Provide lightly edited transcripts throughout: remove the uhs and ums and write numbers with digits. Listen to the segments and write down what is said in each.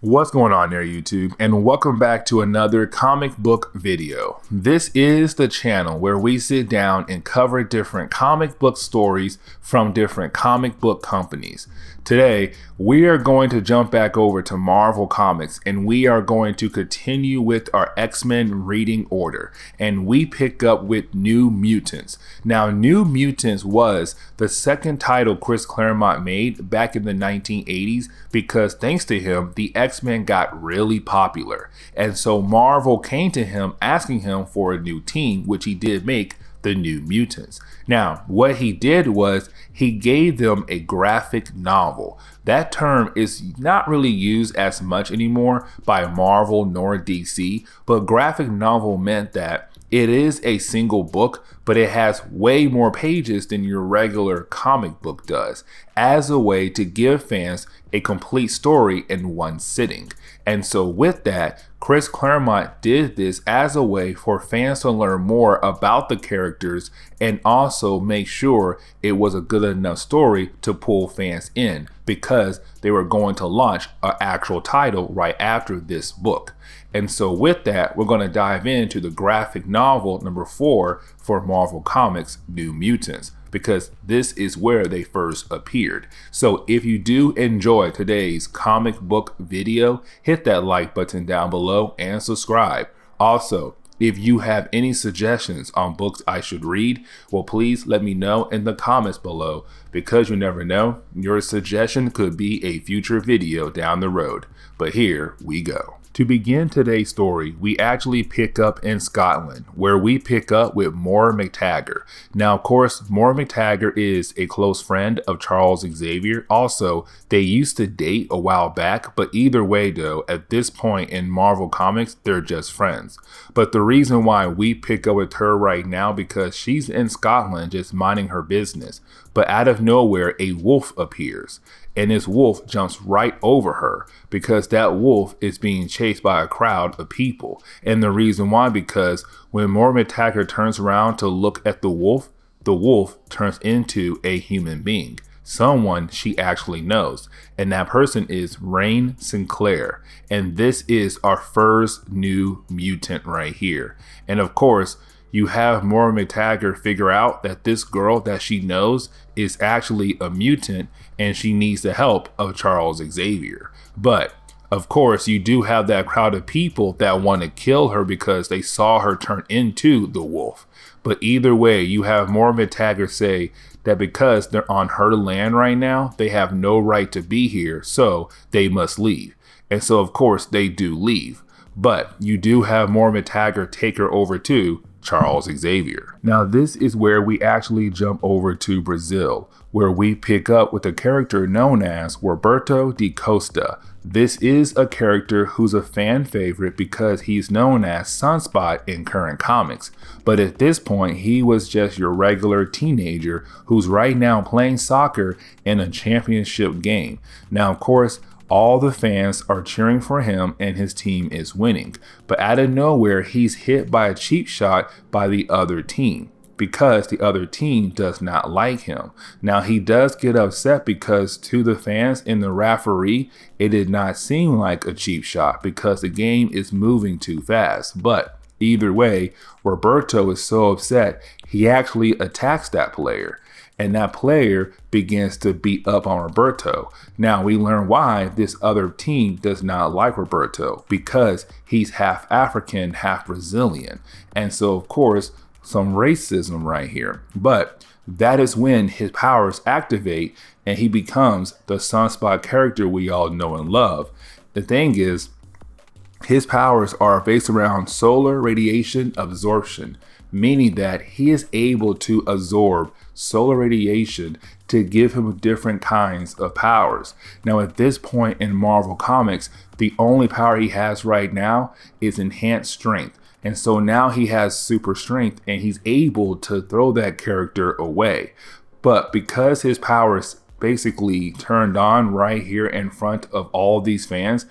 What's going on there, YouTube, and welcome back to another comic book video. This is the channel where we sit down and cover different comic book stories from different comic book companies. Today, we are going to jump back over to Marvel Comics and we are going to continue with our X-Men reading order, and we pick up with New Mutants. Now, New Mutants was the second title Chris Claremont made back in the 1980s because thanks to him, the X-Men got really popular. And so Marvel came to him asking him for a new team, which he did make, the New Mutants. Now, what he did was he gave them a graphic novel. That term is not really used as much anymore by Marvel nor DC, but graphic novel meant that it is a single book, but it has way more pages than your regular comic book does, as a way to give fans a complete story in one sitting. And so with that, Chris Claremont did this as a way for fans to learn more about the characters and also make sure it was a good enough story to pull fans in, because they were going to launch an actual title right after this book. And so with that, we're going to dive into the graphic novel number 4 for Marvel Comics, New Mutants, because this is where they first appeared. So if you do enjoy today's comic book video, hit that like button down below and subscribe. Also, if you have any suggestions on books I should read, well, please let me know in the comments below, because you never know, your suggestion could be a future video down the road. But here we go. To begin today's story, we actually pick up in Scotland, where we pick up with Moira MacTaggert. Now, of course, Moira MacTaggert is a close friend of Charles Xavier. Also, they used to date a while back, but either way though, at this point in Marvel Comics, they're just friends. But the reason why we pick up with her right now, because she's in Scotland just minding her business, but out of nowhere, a wolf appears. And this wolf jumps right over her because that wolf is being chased by a crowd of people. And the reason why, because when Moira MacTaggert turns around to look at the wolf turns into a human being, someone she actually knows. And that person is Rahne Sinclair. And this is our first New Mutant right here. And of course, you have Moira MacTaggert figure out that this girl that she knows is actually a mutant and she needs the help of Charles Xavier. But of course, you do have that crowd of people that want to kill her because they saw her turn into the wolf. But either way, you have Moira MacTaggert say that because they're on her land right now, they have no right to be here, so they must leave. And so of course they do leave. But you do have Moira MacTaggert take her over to Charles Xavier. Now this is where we actually jump over to Brazil, where we pick up with a character known as Roberto da Costa. This is a character who's a fan favorite because he's known as Sunspot in current comics. But at this point, he was just your regular teenager who's right now playing soccer in a championship game. Now, of course, all the fans are cheering for him and his team is winning. But out of nowhere, he's hit by a cheap shot by the other team, because the other team does not like him. Now, he does get upset because to the fans and the referee, it did not seem like a cheap shot because the game is moving too fast. But either way, Roberto is so upset, he actually attacks that player. And that player begins to beat up on Roberto. Now we learn why this other team does not like Roberto, because he's half African, half Brazilian. And so of course, some racism right here. But that is when his powers activate and he becomes the Sunspot character we all know and love. The thing is, his powers are based around solar radiation absorption, meaning that he is able to absorb solar radiation to give him different kinds of powers. Now at this point in Marvel Comics, the only power he has right now is enhanced strength. And so now he has super strength and he's able to throw that character away. But because his powers basically turned on right here in front of all these fans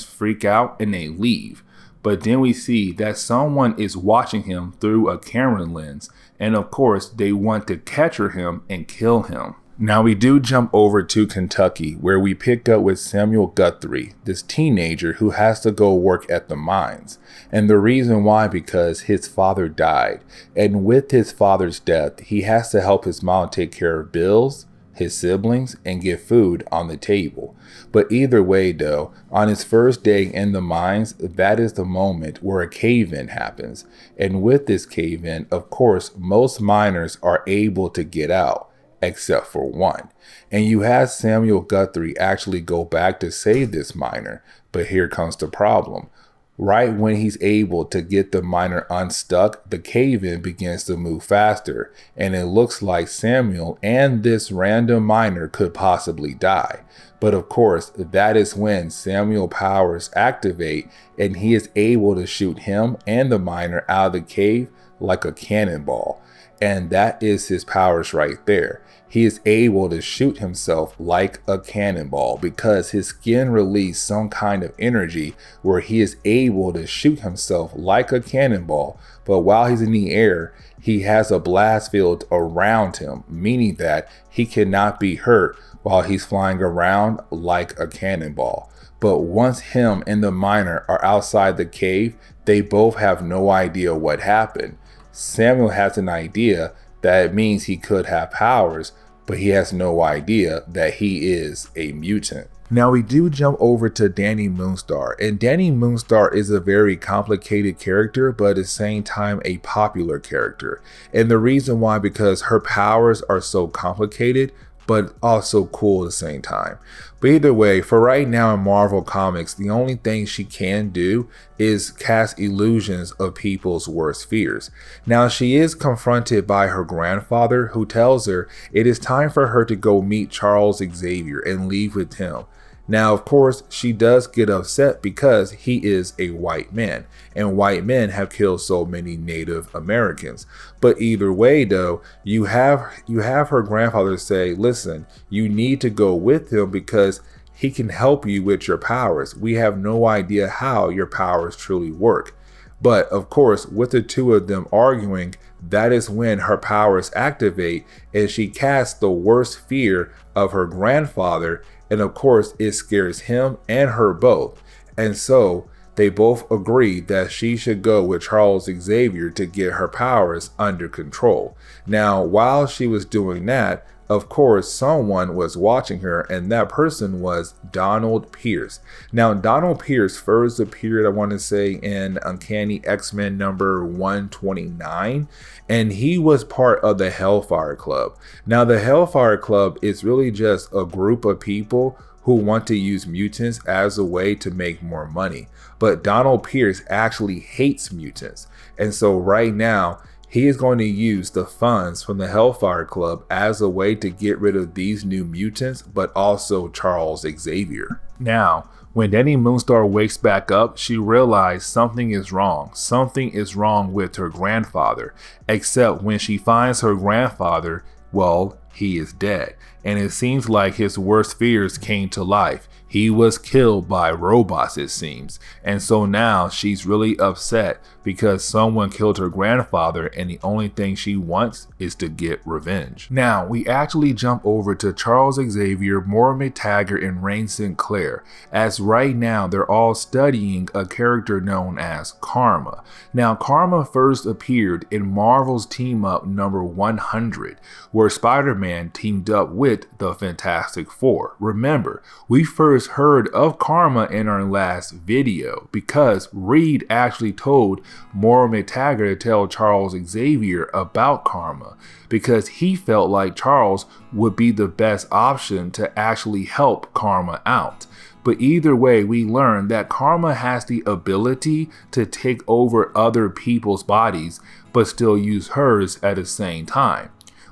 freak out and they leave. But then we see that someone is watching him through a camera lens. And of course, they want to capture him and kill him. Now we do jump over to Kentucky, where we pick up with Samuel Guthrie, this teenager who has to go work at the mines. And the reason why, because his father died. And with his father's death, he has to help his mom take care of bills, his siblings, and get food on the table. But either way though, on his first day in the mines, that is the moment where a cave-in happens. And with this cave-in, of course, most miners are able to get out, except for one. And you have Samuel Guthrie actually go back to save this miner. But here comes the problem. Right when he's able to get the miner unstuck, the cave-in begins to move faster, and it looks like Samuel and this random miner could possibly die. But of course, that is when Samuel powers activate, and he is able to shoot him and the miner out of the cave like a cannonball. And that is his powers right there. He is able to shoot himself like a cannonball because his skin released some kind of energy where he is able to shoot himself like a cannonball. But while he's in the air, he has a blast field around him, meaning that he cannot be hurt while he's flying around like a cannonball. But once him and the miner are outside the cave, they both have no idea what happened. Samuel has an idea that it means he could have powers, but he has no idea that he is a mutant. Now we do jump over to Dani Moonstar, and Dani Moonstar is a very complicated character, but at the same time a popular character. And the reason why, because her powers are so complicated, but also cool at the same time. But either way, for right now in Marvel Comics, the only thing she can do is cast illusions of people's worst fears. Now she is confronted by her grandfather, who tells her it is time for her to go meet Charles Xavier and leave with him. Now, of course, she does get upset because he is a white man, and white men have killed so many Native Americans. But either way, though, you have her grandfather say, listen, you need to go with him because he can help you with your powers. We have no idea how your powers truly work. But of course, with the two of them arguing, that is when her powers activate and she casts the worst fear of her grandfather. And of course, it scares him and her both. And so they both agree that she should go with Charles Xavier to get her powers under control. Now, while she was doing that, of course, someone was watching her, and that person was Donald Pierce. Now, Donald Pierce first appeared, I want to say, in Uncanny X-Men number 129, and he was part of the Hellfire Club. Now, the Hellfire Club is really just a group of people who want to use mutants as a way to make more money. But Donald Pierce actually hates mutants. And so right now, he is going to use the funds from the Hellfire Club as a way to get rid of these new mutants, but also Charles Xavier. Now, when Dani Moonstar wakes back up, she realized something is wrong. Something is wrong with her grandfather, except when she finds her grandfather, well, he is dead. And it seems like his worst fears came to life. He was killed by robots, it seems. And so now she's really upset because someone killed her grandfather, and the only thing she wants is to get revenge. Now, we actually jump over to Charles Xavier, Moira McTaggart, and Rahne Sinclair, as right now they're all studying a character known as Karma. Now, Karma first appeared in Marvel's Team Up number 100, where Spider-Man teamed up with the Fantastic Four. Remember, we first heard of Karma in our last video because Reed actually told Moira McTaggart to tell Charles Xavier about Karma because he felt like Charles would be the best option to actually help Karma out. But either way, we learned that Karma has the ability to take over other people's bodies but still use hers at the same time.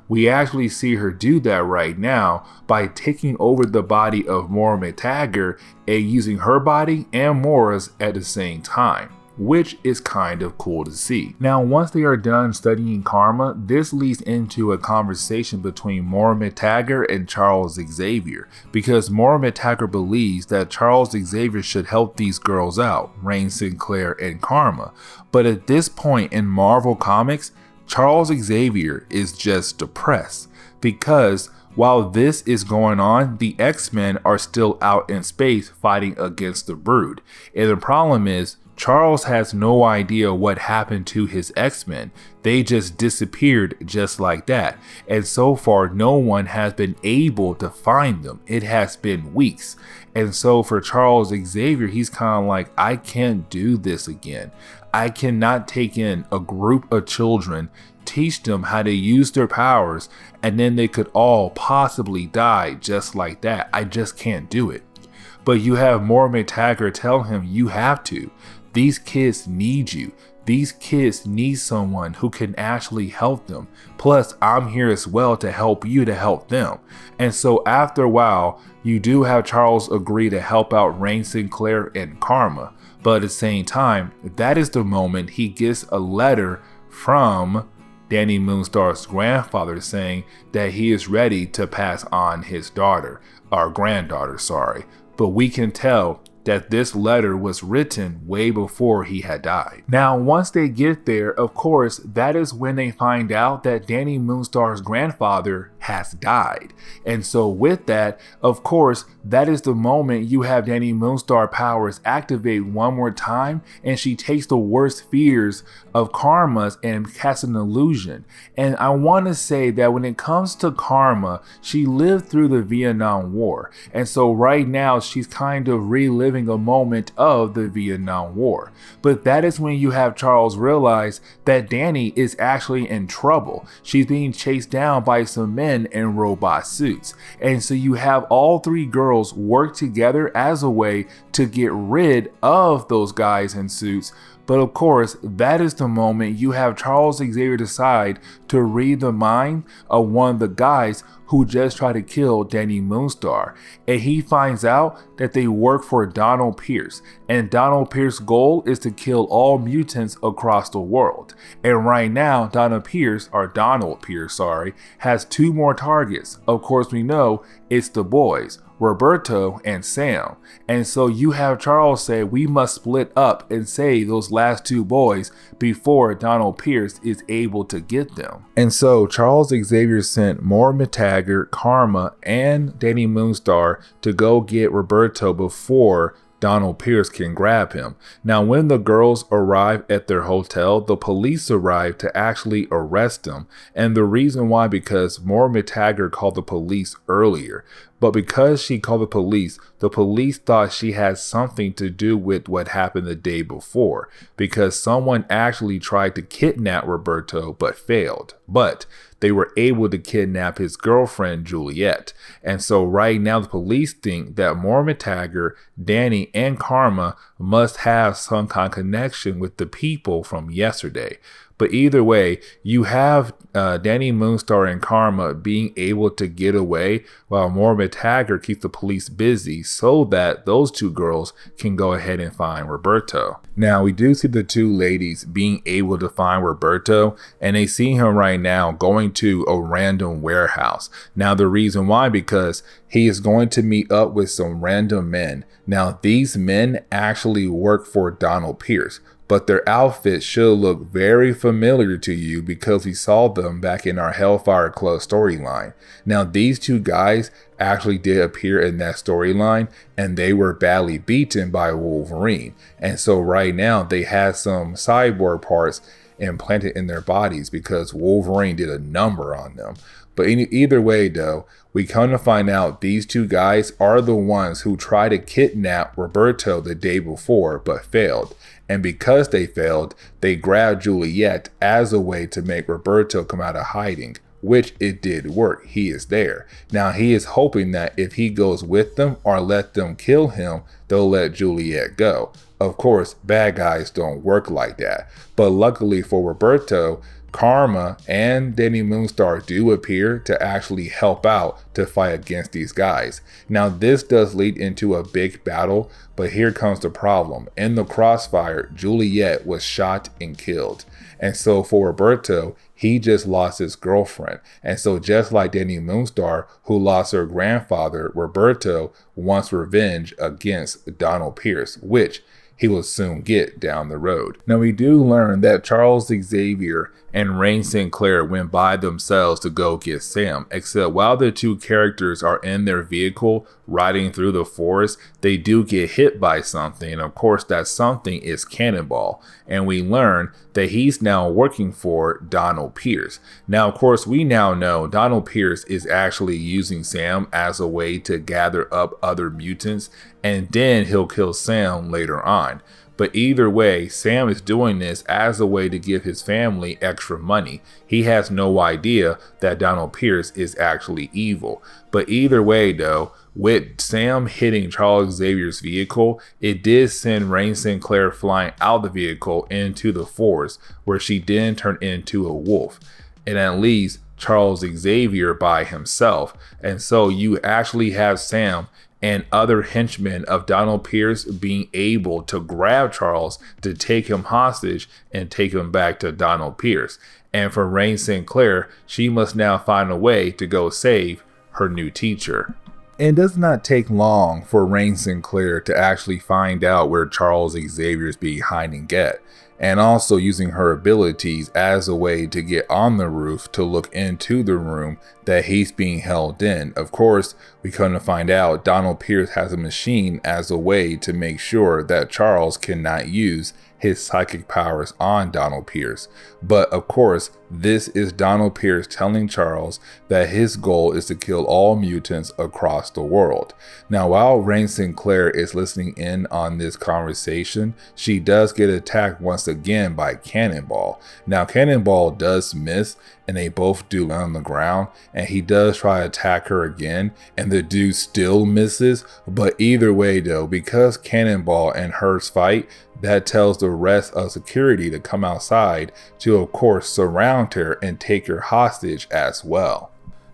We actually see her do that right now by taking over the body of Moira McTaggart and using her body and Moira's at the same time, which is kind of cool to see. Now, once they are done studying Karma, this leads into a conversation between Moira McTaggart and Charles Xavier, because Moira McTaggart believes that Charles Xavier should help these girls out, Rahne Sinclair and Karma. But at this point in Marvel Comics, Charles Xavier is just depressed because While this is going on, the X-Men are still out in space fighting against the Brood. And the problem is, Charles has no idea what happened to his X-Men. They just disappeared just like that. And so far, no one has been able to find them. It has been weeks. And so for Charles Xavier, he's kind of like, I can't do this again. I cannot take in a group of children, teach them how to use their powers, and then they could all possibly die just like that. I just can't do it. But you have Moira McTaggart tell him, you have to. These kids need you. These kids need someone who can actually help them. Plus, I'm here as well to help you to help them. And so after a while, you do have Charles agree to help out Rahne, Sinclair, and Karma. But at the same time, that is the moment he gets a letter from Dani Moonstar's grandfather saying that he is ready to pass on his daughter, or granddaughter, sorry. But we can tell that this letter was written way before he had died. Now, once they get there, of course, that is when they find out that Dani Moonstar's grandfather has died. And so with that, of course, that is the moment you have Dani Moonstar powers activate one more time, and she takes the worst fears of Karma's and casts an illusion. And I want to say that when it comes to Karma, she lived through the Vietnam War. And so right now she's kind of reliving a moment of the Vietnam War. But that is when you have Charles realize that Dani is actually in trouble. She's being chased down by some men in robot suits. And so you have all three girls work together as a way to get rid of those guys in suits. But of course, that is the moment you have Charles Xavier decide to read the mind of one of the guys who just tried to kill Dani Moonstar. And he finds out that they work for Donald Pierce. And Donald Pierce's goal is to kill all mutants across the world. And right now, Donald Pierce, has two more targets. Of course, we know it's the boys, Roberto and Sam. And so you have Charles say, we must split up and save those last two boys before Donald Pierce is able to get them. And so Charles Xavier sent Moira McTaggart, Karma, and Dani Moonstar to go get Roberto before Donald Pierce can grab him. Now, when the girls arrive at their hotel, the police arrive to actually arrest them. And the reason why, because Moira McTaggart called the police earlier. But because she called the police thought she had something to do with what happened the day before, because someone actually tried to kidnap Roberto but failed. But they were able to kidnap his girlfriend, Juliet. And so right now the police think that Moira McTaggart, Dani, and Karma must have some kind of connection with the people from yesterday. But either way, you have Dani Moonstar and Karma being able to get away while Moira McTaggart keeps the police busy so that those two girls can go ahead and find Roberto. Now, we do see the two ladies being able to find Roberto, and they see him right now going to a random warehouse. Now, the reason why, because he is going to meet up with some random men. Now, these men actually work for Donald Pierce, but their outfits should look very familiar to you because we saw them back in our Hellfire Club storyline. Now, these two guys actually did appear in that storyline, and they were badly beaten by Wolverine. And so right now they have some cyborg parts implanted in their bodies because Wolverine did a number on them. But either way though, we come to find out these two guys are the ones who tried to kidnap Roberto the day before but failed. And because they failed, they grabbed Juliet as a way to make Roberto come out of hiding, which it did work. He is there. Now he is hoping that if he goes with them or let them kill him, they'll let Juliet go. Of course, bad guys don't work like that. But luckily for Roberto, Karma and Dani Moonstar do appear to actually help out to fight against these guys. Now this does lead into a big battle, but here comes the problem. In the crossfire, Juliet was shot and killed. And so for Roberto, he just lost his girlfriend. And so just like Dani Moonstar, who lost her grandfather, Roberto wants revenge against Donald Pierce, which he will soon get down the road. Now we do learn that Charles Xavier and Rahne Sinclair went by themselves to go get Sam, except while the two characters are in their vehicle riding through the forest, they do get hit by something, and of course that something is Cannonball, and we learn that he's now working for Donald Pierce. Now of course we now know Donald Pierce is actually using Sam as a way to gather up other mutants, and then he'll kill Sam later on. But either way, Sam is doing this as a way to give his family extra money. He has no idea that Donald Pierce is actually evil. But either way though, with Sam hitting Charles Xavier's vehicle, it did send Rahne Sinclair flying out the vehicle into the forest, where she then turned into a wolf. And at least Charles Xavier by himself. And so you actually have Sam and other henchmen of Donald Pierce being able to grab Charles to take him hostage and take him back to Donald Pierce. And for Rahne Sinclair, she must now find a way to go save her new teacher. It does not take long for Rahne Sinclair to actually find out where Charles Xavier is being hiding at, and also using her abilities as a way to get on the roof to look into the room that he's being held in. Of course, we come to find out Donald Pierce has a machine as a way to make sure that Charles cannot use his psychic powers on Donald Pierce. But of course, this is Donald Pierce telling Charles that his goal is to kill all mutants across the world. Now, while Rahne Sinclair is listening in on this conversation, she does get attacked once again by Cannonball. Now, Cannonball does miss, and they both do land on the ground, and he does try to attack her again, and the dude still misses. But either way though, because Cannonball and hers fight, that tells the rest of security to come outside to of course surround her and take her hostage as well.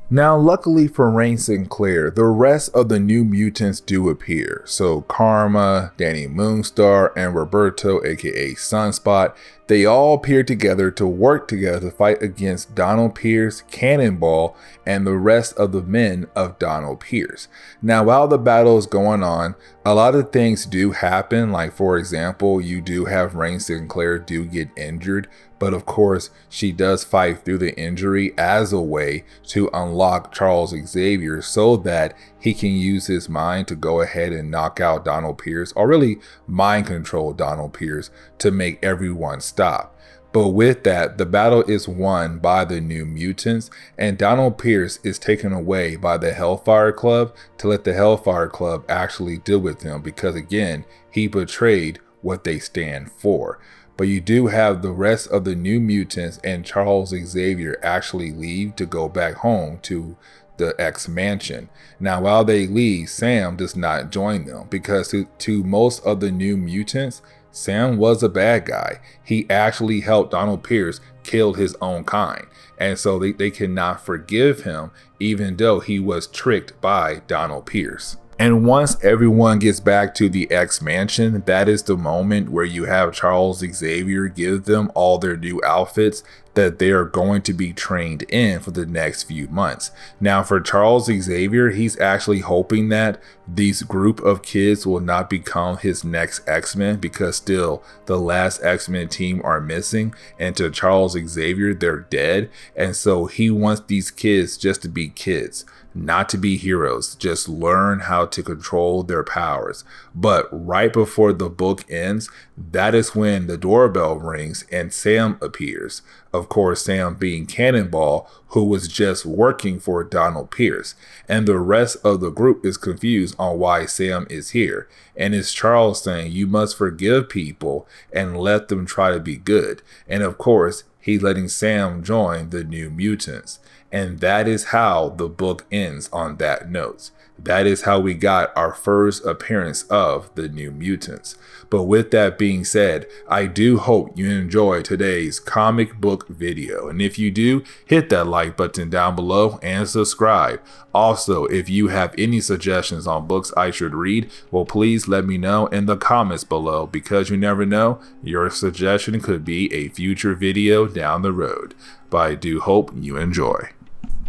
Now, luckily for Rahne Sinclair, the rest of the new mutants do appear. So Karma, Dani Moonstar, and Roberto aka Sunspot, they all appear together to work together to fight against Donald Pierce, Cannonball, and the rest of the men of Donald Pierce. Now, while the battle is going on, a lot of things do happen. Like for example, you do have Rahne Sinclair do get injured, but of course she does fight through the injury as a way to unlock Charles Xavier so that he can use his mind to go ahead and knock out Donald Pierce, or really mind control Donald Pierce to make everyone stop. But with that, the battle is won by the New Mutants, and Donald Pierce is taken away by the Hellfire Club to let the Hellfire Club actually deal with him, because again, he betrayed what they stand for. But you do have the rest of the New Mutants and Charles Xavier actually leave to go back home to the X Mansion. Now, while they leave, Sam does not join them, because to most of the New Mutants, Sam was a bad guy. He actually helped Donald Pierce kill his own kind. And so they cannot forgive him, even though he was tricked by Donald Pierce. And once everyone gets back to the X Mansion, that is the moment where you have Charles Xavier give them all their new outfits that they are going to be trained in for the next few months. Now for Charles Xavier, he's actually hoping that these group of kids will not become his next X-Men, because still the last X-Men team are missing, and to Charles Xavier, they're dead. And so he wants these kids just to be kids, not to be heroes, just learn how to control their powers. But right before the book ends, that is when the doorbell rings and Sam appears. Of course, Sam being Cannonball, who was just working for Donald Pierce. And the rest of the group is confused on why Sam is here. And it's Charles saying, you must forgive people and let them try to be good. And of course, he's letting Sam join the New Mutants. And that is how the book ends on that note. That is how we got our first appearance of the New Mutants. But with that being said, I do hope you enjoyed today's comic book video. And if you do, hit that like button down below and subscribe. Also, if you have any suggestions on books I should read, well, please let me know in the comments below, because you never know, your suggestion could be a future video down the road. But I do hope you enjoy.